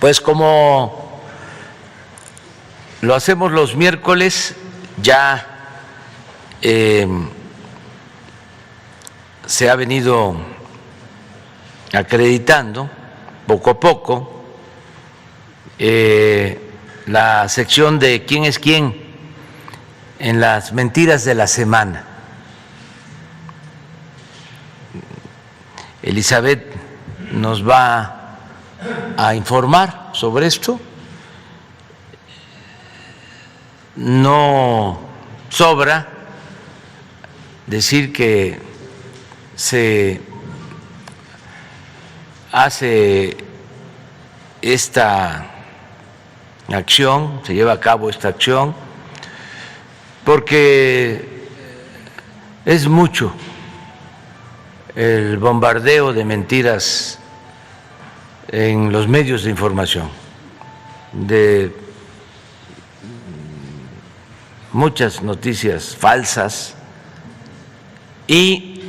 Pues como lo hacemos los miércoles, ya se ha venido acreditando poco a poco la sección de quién es quién en las mentiras de la semana. Elizabeth nos va a informar sobre esto. No sobra decir que se hace esta acción, se lleva a cabo esta acción, porque es mucho el bombardeo de mentiras en los medios de información, de muchas noticias falsas, y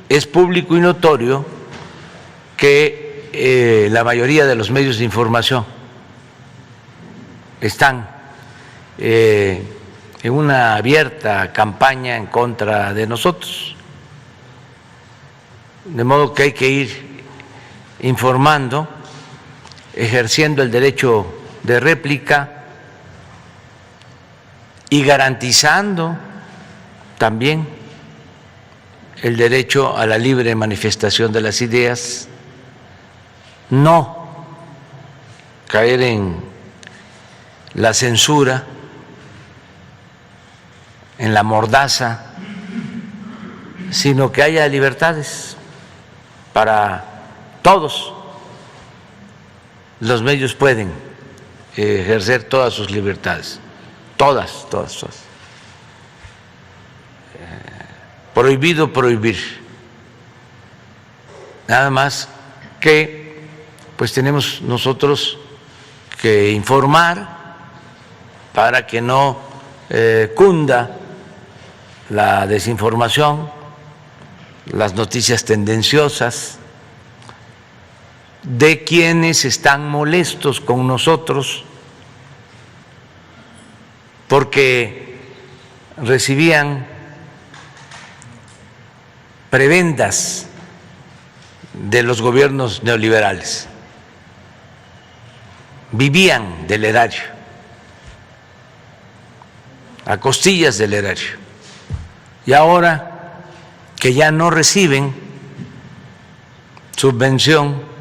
es público y notorio que la mayoría de los medios de información están en una abierta campaña en contra de nosotros, de modo que hay que ir informando, ejerciendo el derecho de réplica y garantizando también el derecho a la libre manifestación de las ideas, no caer en la censura, en la mordaza, sino que haya libertades para todos. Los medios pueden ejercer todas sus libertades, todas. Prohibido prohibir. Nada más que pues tenemos nosotros que informar para que no cunda la desinformación, las noticias tendenciosas, de quienes están molestos con nosotros porque recibían prebendas de los gobiernos neoliberales, vivían del erario, a costillas del erario, y ahora que ya no reciben subvención,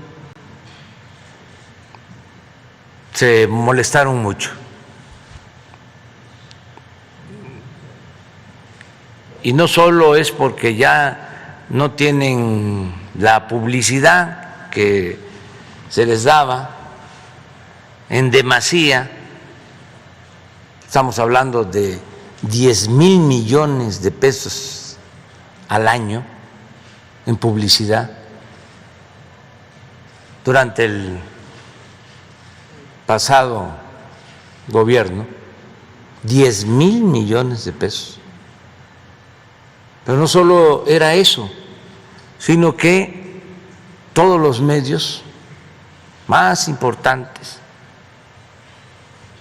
se molestaron mucho. Y no solo es porque ya no tienen la publicidad que se les daba en demasía, estamos hablando de 10,000 millones de pesos al año en publicidad durante el pasado gobierno, 10,000 millones de pesos. Pero no solo era eso, sino que todos los medios más importantes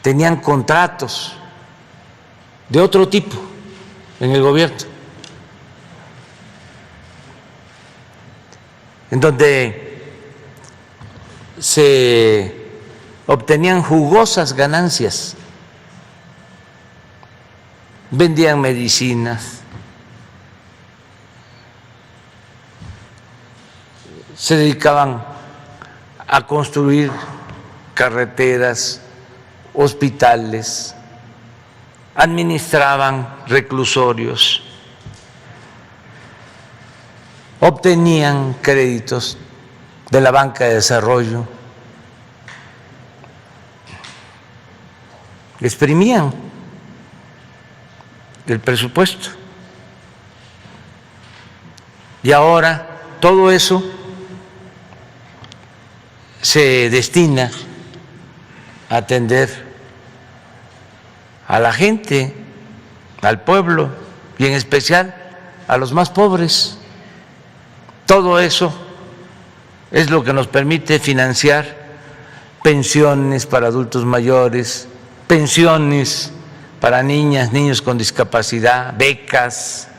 tenían contratos de otro tipo en el gobierno, en donde se obtenían jugosas ganancias, vendían medicinas, se dedicaban a construir carreteras, hospitales, administraban reclusorios, obtenían créditos de la banca de desarrollo, exprimían el presupuesto. Y ahora todo eso se destina a atender a la gente, al pueblo y en especial a los más pobres. Todo eso es lo que nos permite financiar pensiones para adultos mayores, pensiones para niñas, niños con discapacidad, becas.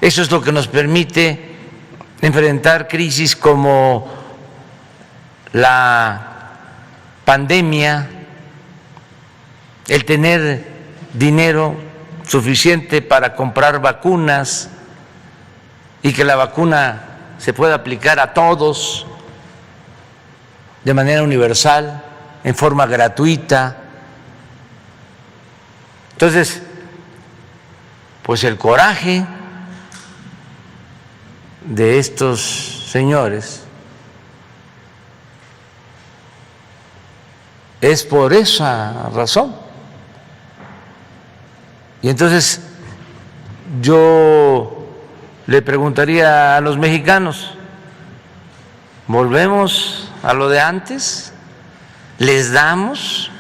Eso es lo que nos permite enfrentar crisis como la pandemia, el tener dinero suficiente para comprar vacunas y que la vacuna se pueda aplicar a todos de manera universal, en forma gratuita. Entonces, pues el coraje de estos señores es por esa razón. Y entonces yo le preguntaría a los mexicanos, ¿volvemos a lo de antes? ¿Les damos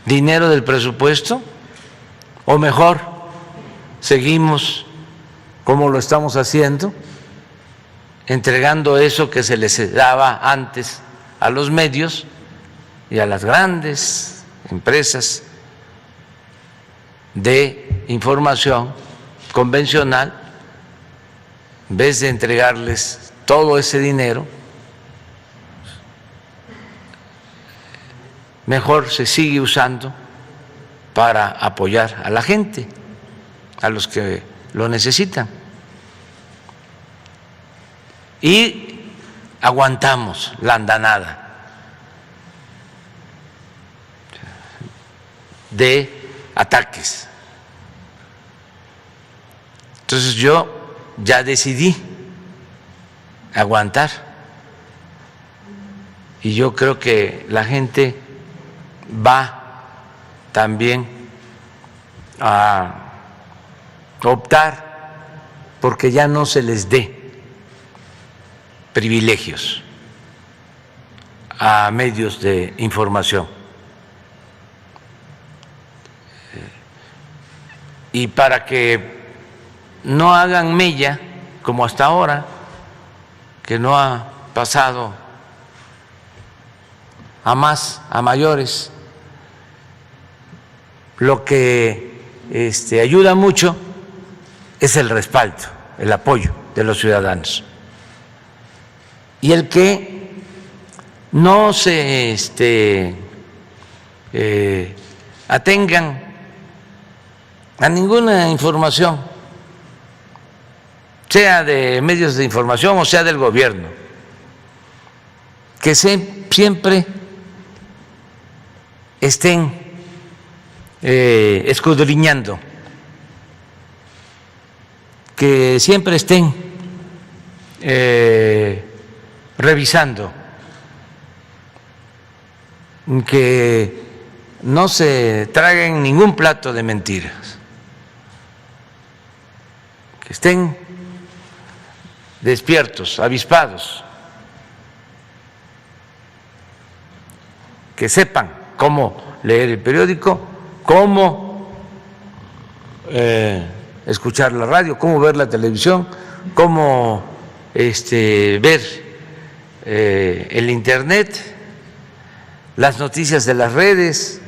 dinero del presupuesto? ¿O mejor seguimos como lo estamos haciendo, entregando eso que se les daba antes a los medios y a las grandes empresas de información convencional, en vez de entregarles todo ese dinero? Mejor se sigue usando para apoyar a la gente, a los que lo necesitan. Y aguantamos la andanada de ataques. Entonces yo ya decidí aguantar y yo creo que la gente va también a optar porque ya no se les dé privilegios a medios de información. Y para que no hagan mella, como hasta ahora, que no ha pasado a más, a mayores, lo que ayuda mucho es el respaldo, el apoyo de los ciudadanos. Y el que no se atengan a ninguna información, sea de medios de información o sea del gobierno, que siempre estén escudriñando, que siempre estén revisando, que no se traguen ningún plato de mentiras, que estén despiertos, avispados, que sepan cómo leer el periódico, cómo escuchar la radio, cómo ver la televisión, cómo ver el internet, las noticias de las redes,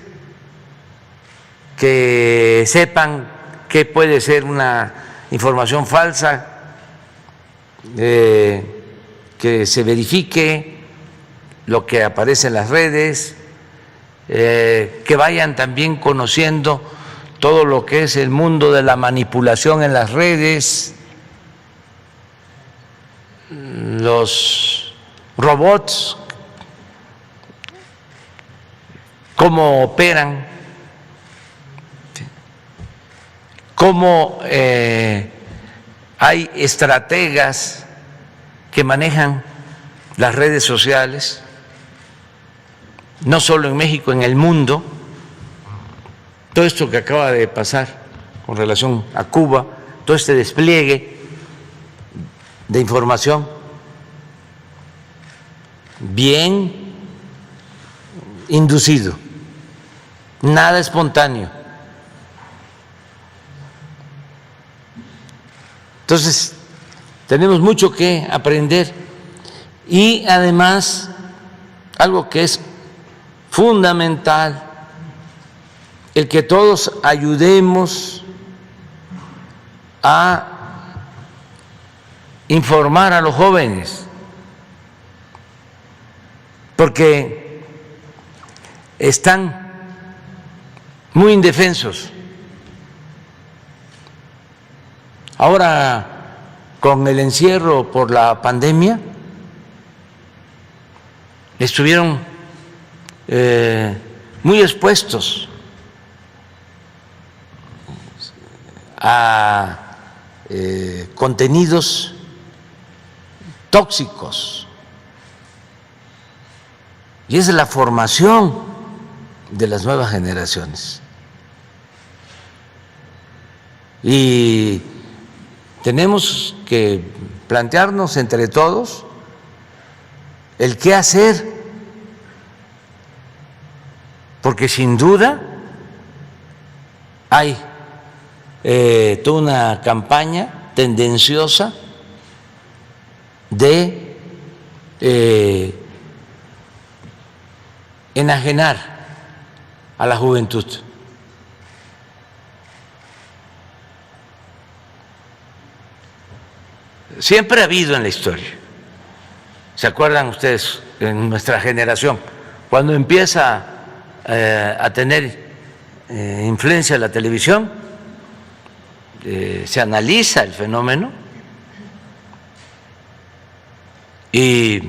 que sepan qué puede ser una información falsa, que se verifique lo que aparece en las redes, que vayan también conociendo todo lo que es el mundo de la manipulación en las redes, los robots, cómo operan, cómo hay estrategas que manejan las redes sociales, no solo en México, en el mundo. Todo esto que acaba de pasar con relación a Cuba, todo este despliegue de información bien inducido, nada espontáneo. Entonces, tenemos mucho que aprender y además algo que es fundamental, el que todos ayudemos a informar a los jóvenes, porque están muy indefensos. Ahora, con el encierro por la pandemia, estuvieron muy expuestos a contenidos tóxicos, y es la formación de las nuevas generaciones. Y tenemos que plantearnos entre todos el qué hacer, porque sin duda hay toda una campaña tendenciosa de enajenar a la juventud. Siempre ha habido en la historia. ¿Se acuerdan ustedes en nuestra generación, cuando empieza a tener influencia la televisión, se analiza el fenómeno y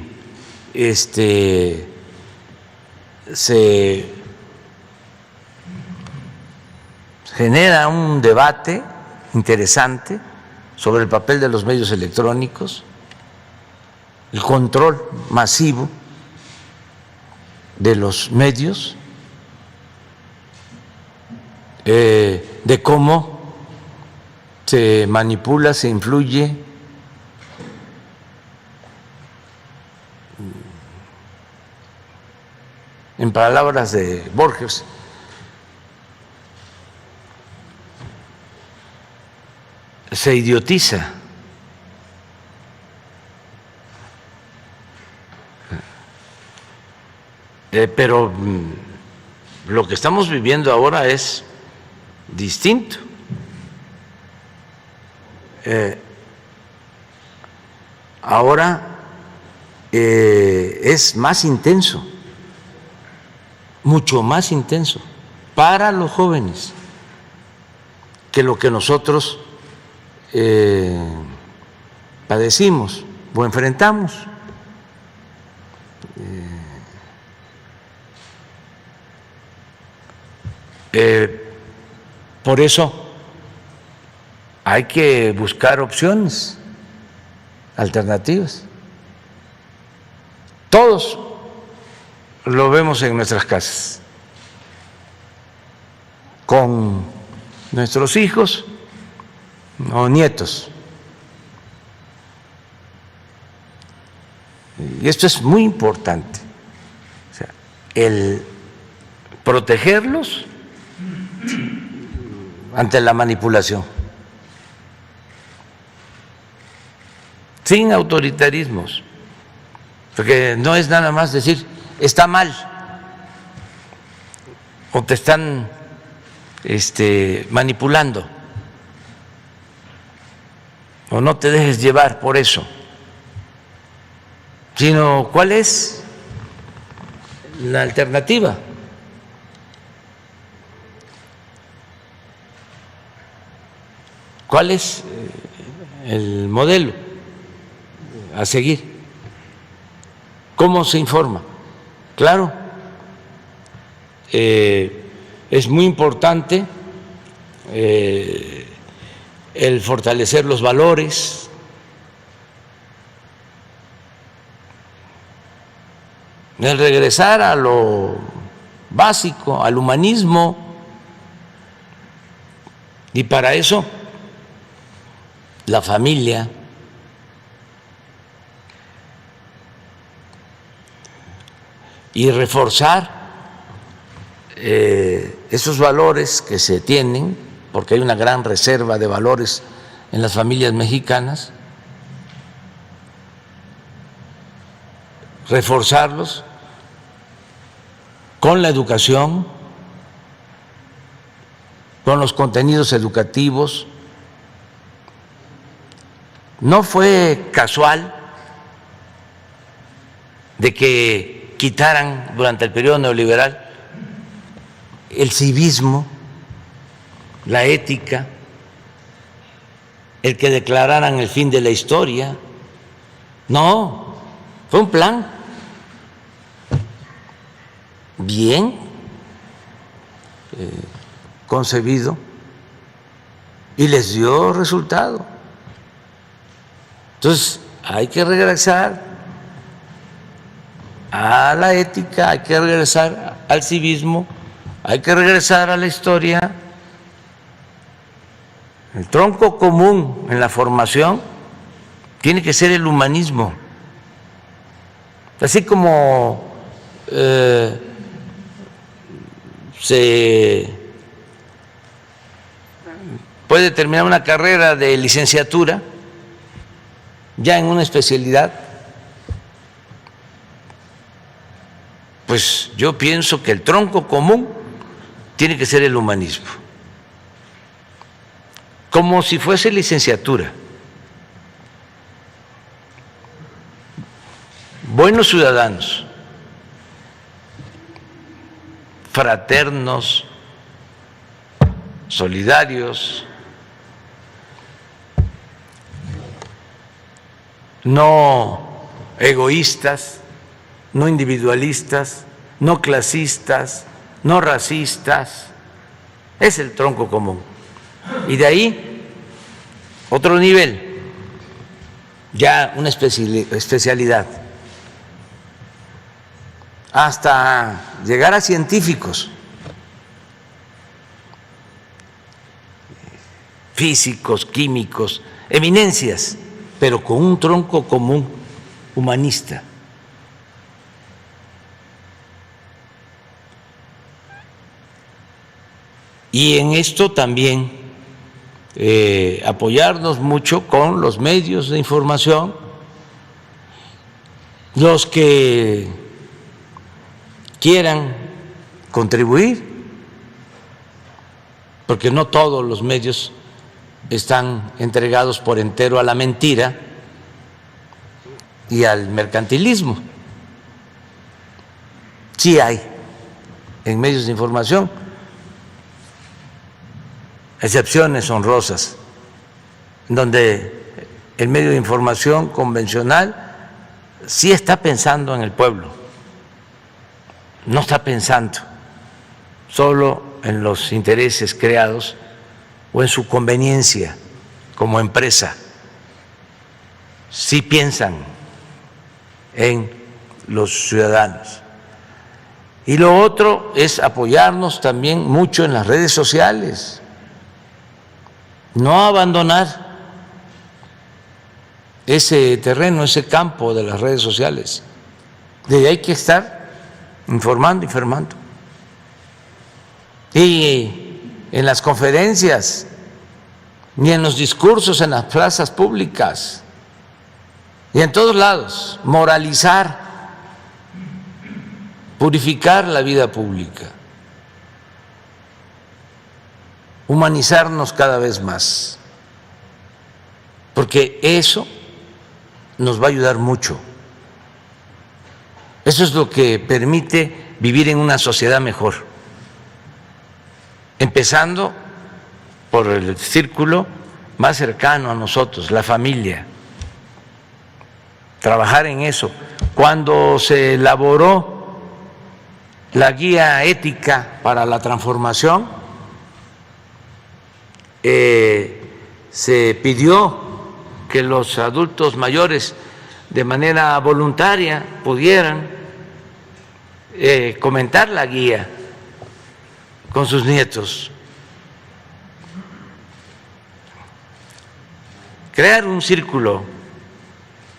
se genera un debate interesante sobre el papel de los medios electrónicos, el control masivo de los medios, de cómo se manipula, se influye, en palabras de Borges, se idiotiza. Pero lo que estamos viviendo ahora es distinto. Ahora es más intenso, mucho más intenso para los jóvenes que lo que nosotros padecimos o enfrentamos. Por eso hay que buscar opciones alternativas. Todos lo vemos en nuestras casas, con nuestros hijos o nietos. Y esto es muy importante, o sea, el protegerlos ante la manipulación, sin autoritarismos, porque no es nada más decir está mal o te están manipulando, o no te dejes llevar por eso, sino cuál es la alternativa. ¿Cuál es el modelo a seguir? ¿Cómo se informa? Claro, es muy importante el fortalecer los valores, el regresar a lo básico, al humanismo, y para eso la familia, y reforzar esos valores que se tienen, porque hay una gran reserva de valores en las familias mexicanas, reforzarlos con la educación, con los contenidos educativos. No fue casual de que quitaran durante el periodo neoliberal el civismo, la ética, el que declararan el fin de la historia. No, fue un plan bien concebido y les dio resultado. Entonces, hay que regresar a la ética, hay que regresar al civismo, hay que regresar a la historia. El tronco común en la formación tiene que ser el humanismo. Así como se puede terminar una carrera de licenciatura ya en una especialidad, pues yo pienso que el tronco común tiene que ser el humanismo, como si fuese licenciatura. Buenos ciudadanos, fraternos, solidarios, no egoístas, no individualistas, no clasistas, no racistas. Es el tronco común. Y de ahí otro nivel, ya una especialidad, hasta llegar a científicos, físicos, químicos, eminencias, pero con un tronco común humanista. Y en esto también apoyarnos mucho con los medios de información, los que quieran contribuir, porque no todos los medios están entregados por entero a la mentira y al mercantilismo. Sí hay en medios de información excepciones honrosas, donde el medio de información convencional sí está pensando en el pueblo, no está pensando solo en los intereses creados o en su conveniencia como empresa. Sí piensan en los ciudadanos. Y lo otro es apoyarnos también mucho en las redes sociales, no abandonar ese terreno, ese campo de las redes sociales. De ahí hay que estar informando y formando. Y en las conferencias, ni en los discursos en las plazas públicas, y en todos lados, moralizar, purificar la vida pública, humanizarnos cada vez más, porque eso nos va a ayudar mucho. Eso es lo que permite vivir en una sociedad mejor, empezando por el círculo más cercano a nosotros, la familia. Trabajar en eso. Cuando se elaboró la guía ética para la transformación, se pidió que los adultos mayores de manera voluntaria pudieran comentar la guía con sus nietos, crear un círculo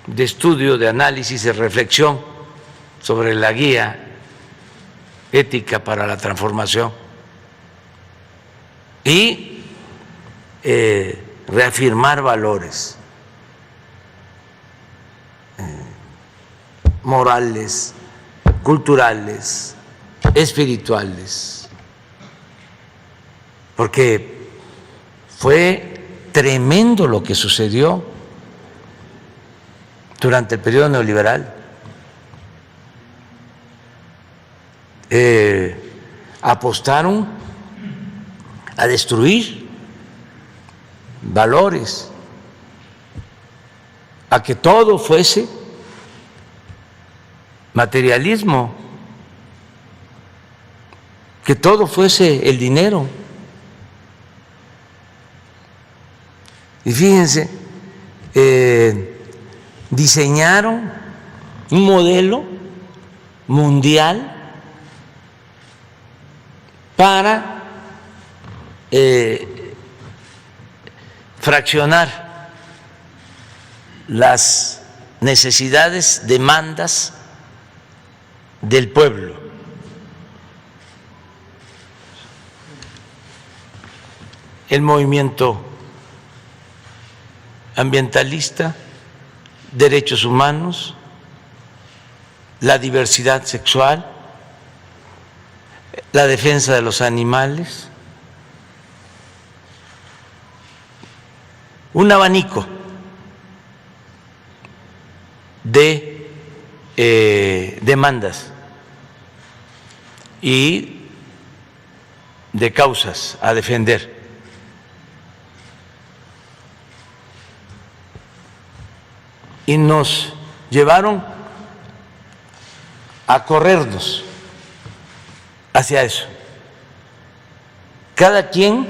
de estudio, de análisis, de reflexión sobre la guía ética para la transformación y reafirmar valores morales, culturales, espirituales, porque fue tremendo lo que sucedió durante el periodo neoliberal. Apostaron a destruir valores, a que todo fuese materialismo, que todo fuese el dinero. Y fíjense, diseñaron un modelo mundial para fraccionar las necesidades, demandas del pueblo. El movimiento ambientalista, derechos humanos, la diversidad sexual, la defensa de los animales, un abanico de demandas y de causas a defender. Y nos llevaron a corrernos hacia eso. Cada quien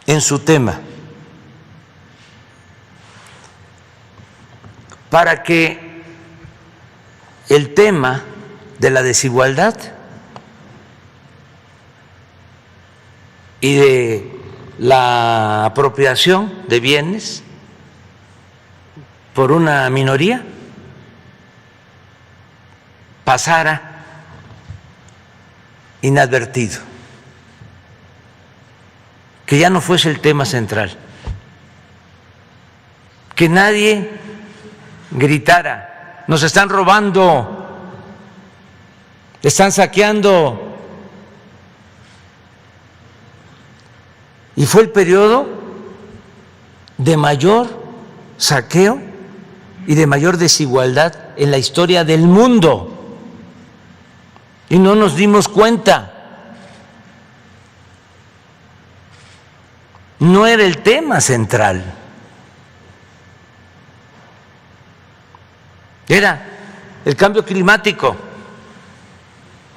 en su tema, para que el tema de la desigualdad y de la apropiación de bienes por una minoría pasara inadvertido, que ya no fuese el tema central, que nadie gritara: nos están robando, están saqueando. Y fue el periodo de mayor saqueo y de mayor desigualdad en la historia del mundo. Y no nos dimos cuenta. No era el tema central. Era el cambio climático.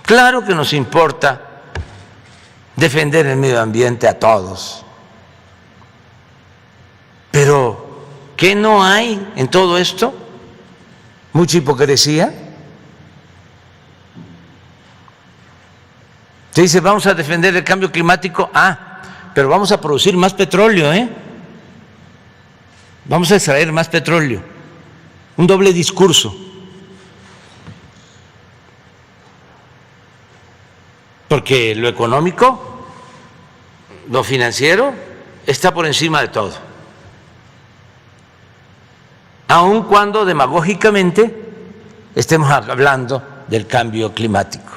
Claro que nos importa defender el medio ambiente a todos, pero ¿qué no hay en todo esto? Mucha hipocresía. Se dice: vamos a defender el cambio climático, pero vamos a producir más petróleo, vamos a extraer más petróleo. Un doble discurso. Porque lo económico, lo financiero, está por encima de todo. Aun cuando demagógicamente estemos hablando del cambio climático.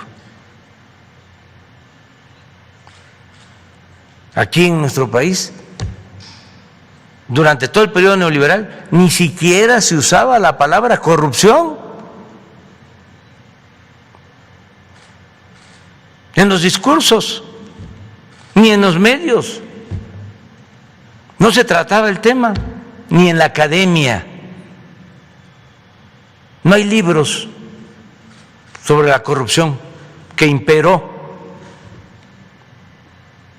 Aquí en nuestro país, durante todo el periodo neoliberal, ni siquiera se usaba la palabra corrupción en los discursos, ni en los medios. No se trataba el tema, ni en la academia. No hay libros sobre la corrupción que imperó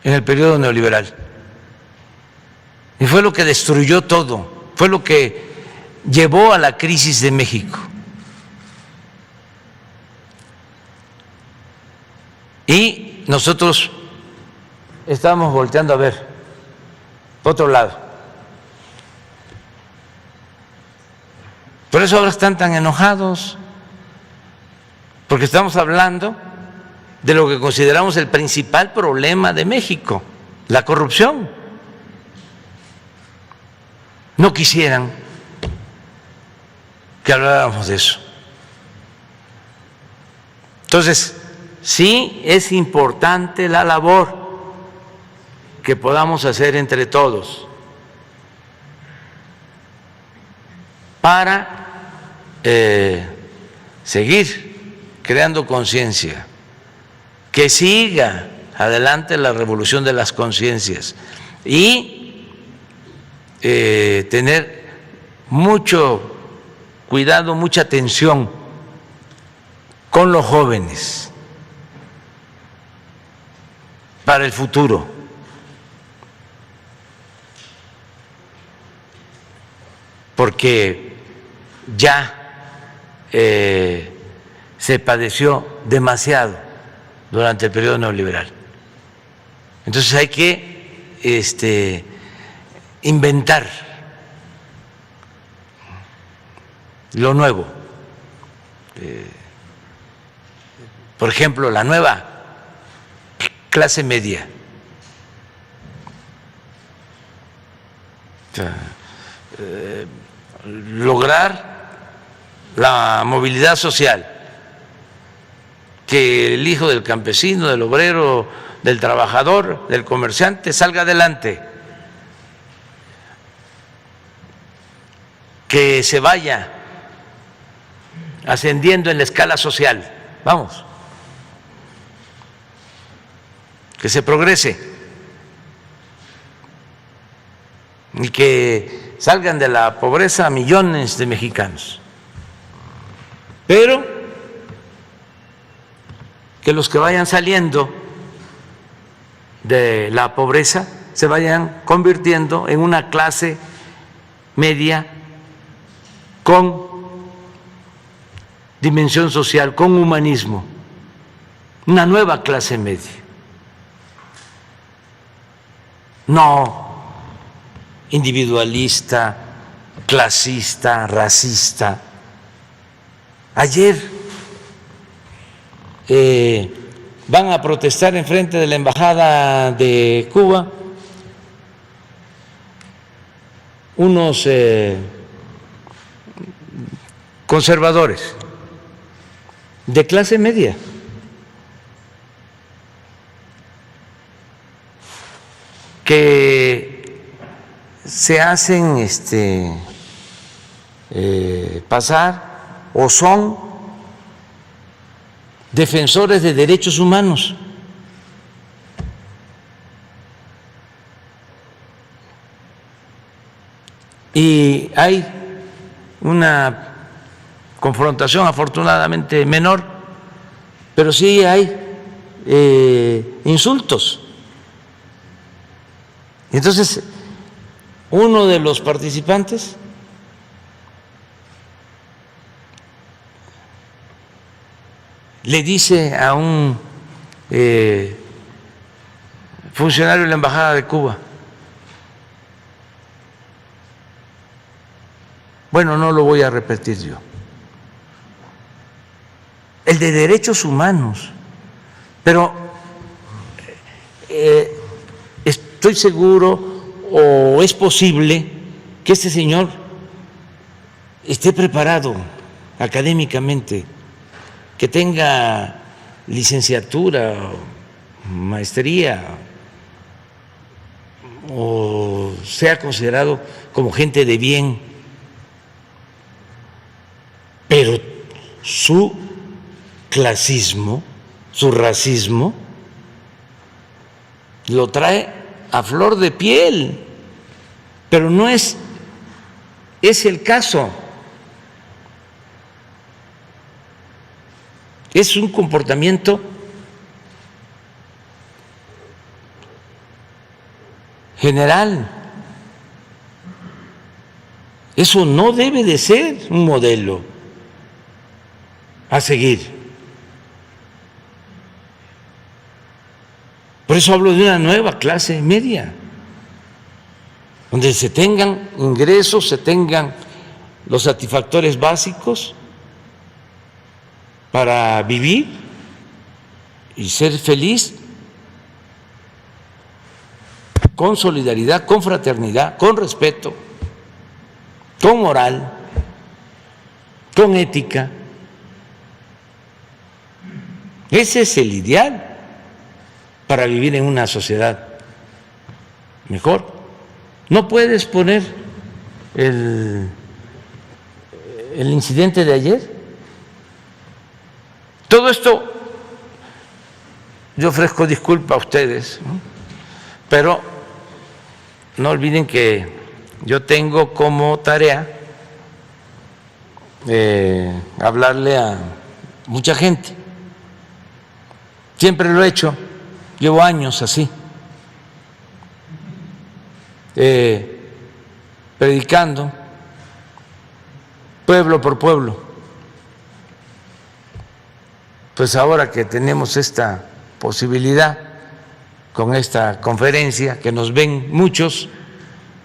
en el periodo neoliberal. Y fue lo que destruyó todo, fue lo que llevó a la crisis de México. Y nosotros estábamos volteando a ver por otro lado. Por eso ahora están tan enojados, porque estamos hablando de lo que consideramos el principal problema de México, la corrupción. No quisieran que habláramos de eso. Entonces, sí es importante la labor que podamos hacer entre todos para seguir creando conciencia, que siga adelante la revolución de las conciencias y tener mucho cuidado, mucha atención con los jóvenes para el futuro. Porque ya se padeció demasiado durante el periodo neoliberal. Entonces hay que inventar lo nuevo. Por ejemplo, la nueva clase media. O sea, lograr la movilidad social, que el hijo del campesino, del obrero, del trabajador, del comerciante salga adelante, que se vaya ascendiendo en la escala social, vamos, que se progrese y que salgan de la pobreza millones de mexicanos, pero que los que vayan saliendo de la pobreza se vayan convirtiendo en una clase media con dimensión social, con humanismo, una nueva clase media. No individualista, clasista, racista. Ayer van a protestar enfrente de la Embajada de Cuba unos conservadores de clase media, que se hacen pasar o son defensores de derechos humanos. Y hay una confrontación afortunadamente menor, pero sí hay insultos. Entonces, uno de los participantes le dice a un funcionario de la Embajada de Cuba, bueno, no lo voy a repetir yo, el de derechos humanos, pero estoy seguro o es posible que este señor esté preparado académicamente, que tenga licenciatura, maestría, o sea considerado como gente de bien, pero su clasismo, su racismo, lo trae a flor de piel, pero no es el caso. Es un comportamiento general. Eso no debe de ser un modelo a seguir. Por eso hablo de una nueva clase media, donde se tengan ingresos, se tengan los satisfactores básicos para vivir y ser feliz, con solidaridad, con fraternidad, con respeto, con moral, con ética. Ese es el ideal para vivir en una sociedad mejor. No puedes poner el incidente de ayer. Todo esto, yo ofrezco disculpa a ustedes, ¿no? Pero no olviden que yo tengo como tarea hablarle a mucha gente. Siempre lo he hecho, llevo años así, predicando pueblo por pueblo. Pues ahora que tenemos esta posibilidad con esta conferencia, que nos ven muchos,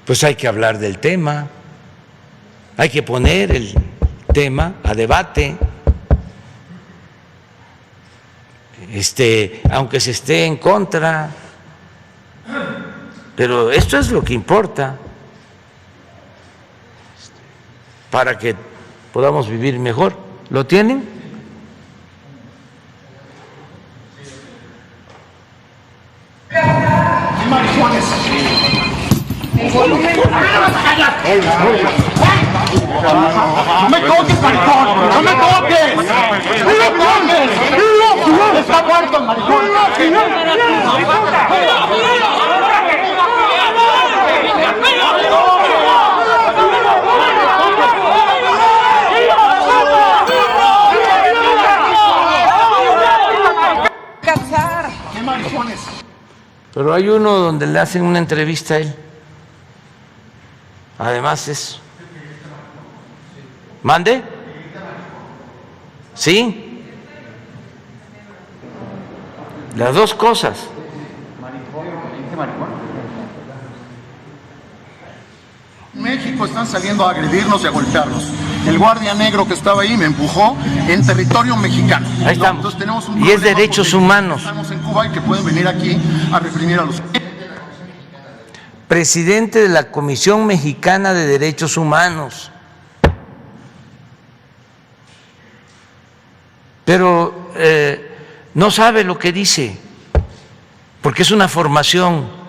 pues hay que hablar del tema, hay que poner el tema a debate, aunque se esté en contra, pero esto es lo que importa para que podamos vivir mejor. ¿Lo tienen? Marihuanes. ¡No me toques, maricón! ¡No me toques! ¡No me toques! ¡Está muerto el maricón! ¡Qué maricones! Pero hay uno donde le hacen una entrevista a él. Además es... ¿Mande? ¿Sí? Las dos cosas. México están saliendo a agredirnos y a golpearnos. El guardia negro que estaba ahí me empujó en territorio mexicano. Ahí estamos. Entonces, tenemos un y es problema derechos porque humanos. Estamos en Cuba y que pueden venir aquí a reprimir a los... Presidente de la Comisión Mexicana de Derechos Humanos. Pero no sabe lo que dice, porque es una formación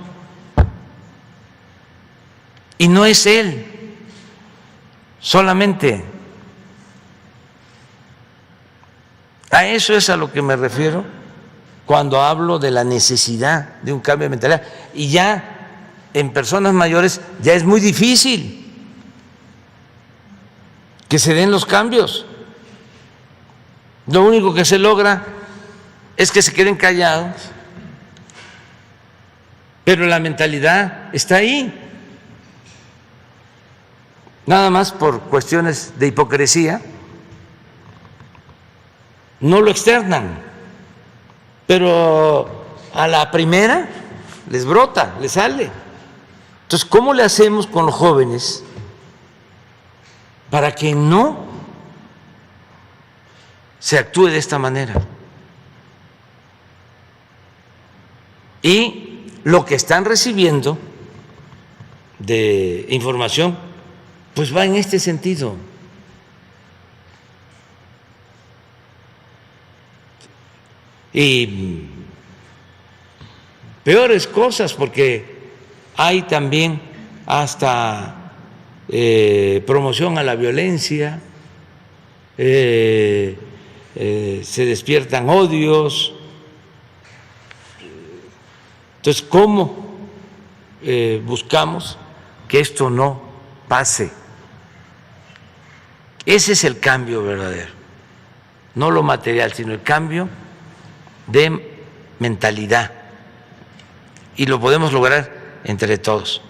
y no es él solamente. A eso es a lo que me refiero cuando hablo de la necesidad de un cambio de mentalidad. Y ya en personas mayores ya es muy difícil que se den los cambios. Lo único que se logra es que se queden callados, pero la mentalidad está ahí. Nada más por cuestiones de hipocresía no lo externan, pero a la primera les brota, les sale. Entonces, ¿cómo le hacemos con los jóvenes para que no se actúe de esta manera? Y lo que están recibiendo de información, pues va en este sentido. Y peores cosas, porque hay también hasta promoción a la violencia, se despiertan odios. Entonces, ¿cómo buscamos que esto no pase? Ese es el cambio verdadero, no lo material, sino el cambio de mentalidad, y lo podemos lograr entre todos.